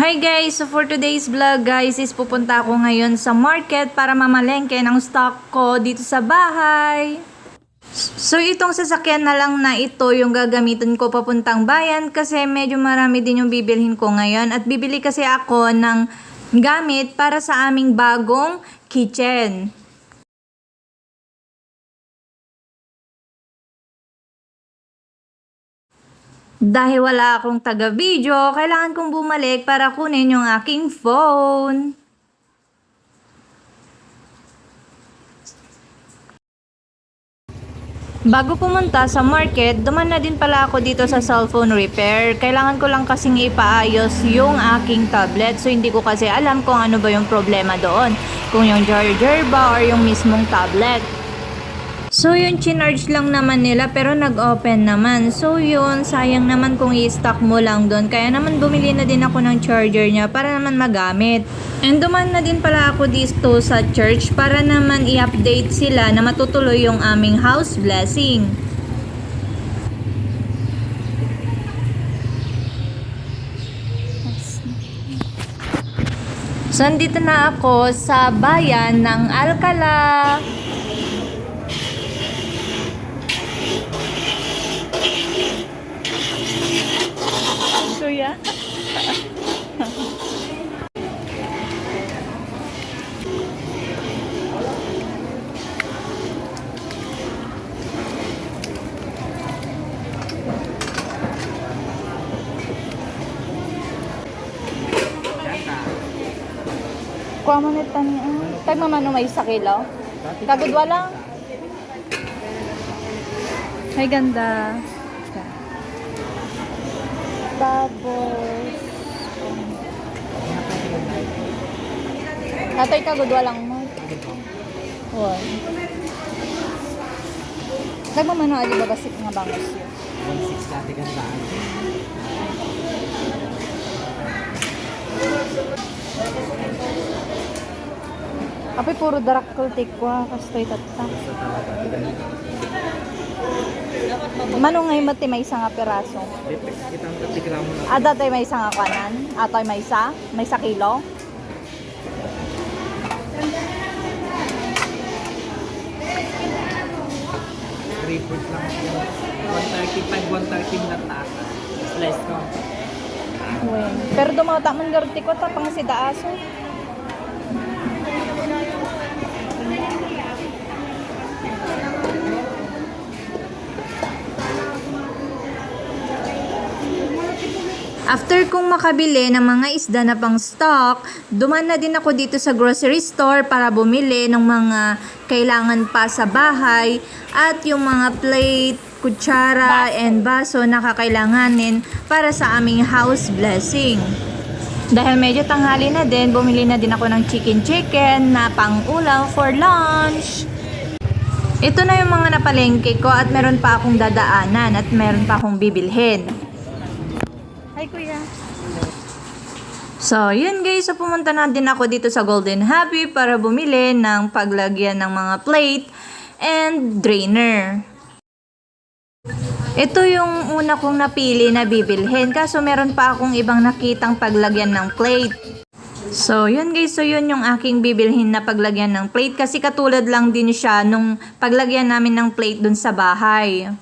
Hi guys! So for today's vlog guys is pupunta ako ngayon sa market para mamalengke ng stock ko dito sa bahay. So itong sasakyan na lang na ito yung gagamitin ko papuntang bayan kasi medyo marami din yung bibilhin ko ngayon at bibili kasi ako ng gamit para sa aming bagong kitchen. Dahil wala akong taga-video, kailangan kong bumalik para kunin yung aking phone. Bago pumunta sa market, duman na din pala ako dito sa cellphone repair. Kailangan ko lang kasing ipaayos yung aking tablet. So hindi ko kasi alam kung ano ba yung problema doon. Kung yung charger ba or yung mismong tablet. So yun, chinarge lang naman nila pero nag-open naman. So yun, sayang naman kung i-stock mo lang doon. Kaya naman bumili na din ako ng charger niya para naman magamit. And duman na din pala ako dito sa church para naman i-update sila na matutuloy yung aming house blessing. So andito na ako sa bayan ng Alcala. Kuya. Kuha mo nito niya. Tag mamano may 1 kilo. Kagudwa lang. Ay ganda. Tapos Natoy kagudwa lang mo. Wow. Nagmamano ali ba basik nga bangos yun? 1.6 dati gandaan. Apoy puro darak kultik ko kastoy tatta. Mano ngay mati may 1 nga piraso. Kitang katigramo na. Ada tay may 1 nga kanan, atoy may 1, may 1 kilo. Report lang. 135, 130 na taas. Slice ko. Wen. Pero dumata man garti ko tapang si daaso. After kong makabili ng mga isda na pang stock, duman na din ako dito sa grocery store para bumili ng mga kailangan pa sa bahay at yung mga plate, kutsara, and baso na kakailanganin para sa aming house blessing. Dahil medyo tanghali na din, bumili na din ako ng chicken na pang ulam for lunch. Ito na yung mga napalengke ko at meron pa akong dadaanan at meron pa akong bibilhin. Hi, kuya. So, yun guys. So, pumunta na din ako dito sa Golden Happy para bumili ng paglagyan ng mga plate and drainer. Ito yung una kong napili na bibilhin. Kaso, meron pa akong ibang nakitang paglagyan ng plate. So, yun guys. So, yun yung aking bibilhin na paglagyan ng plate. Kasi katulad lang din siya nung paglagyan namin ng plate dun sa bahay.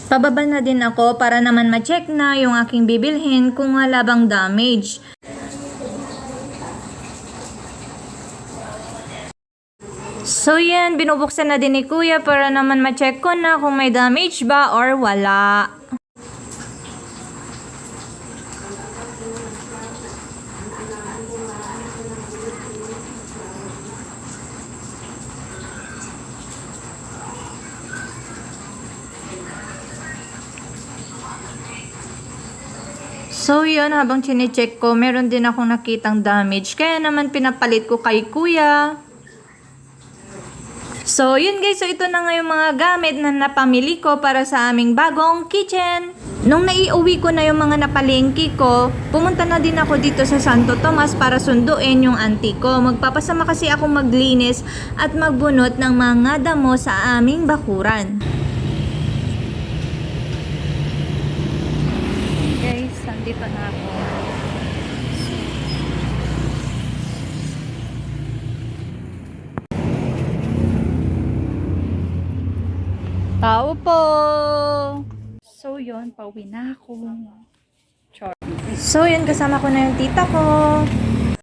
Pababa na din ako para naman ma-check na yung aking bibilhin kung wala bang damage. So yan, binubuksan na din ni kuya para naman ma-check ko na kung may damage ba or wala. So yun, habang chinecheck ko, meron din akong nakitang damage. Kaya naman pinapalit ko kay kuya. So yun guys, so ito na nga yung mga gamit na napamili ko para sa aming bagong kitchen. Nung naiuwi ko na yung mga napalengke ko, pumunta na din ako dito sa Santo Tomas para sunduin yung auntie ko. Magpapasama kasi ako maglinis at magbunot ng mga damo sa aming bakuran. Guys, nandito na ako. Tao po! So yun, pauwi na ako. Char. So yun, kasama ko na yung tita ko.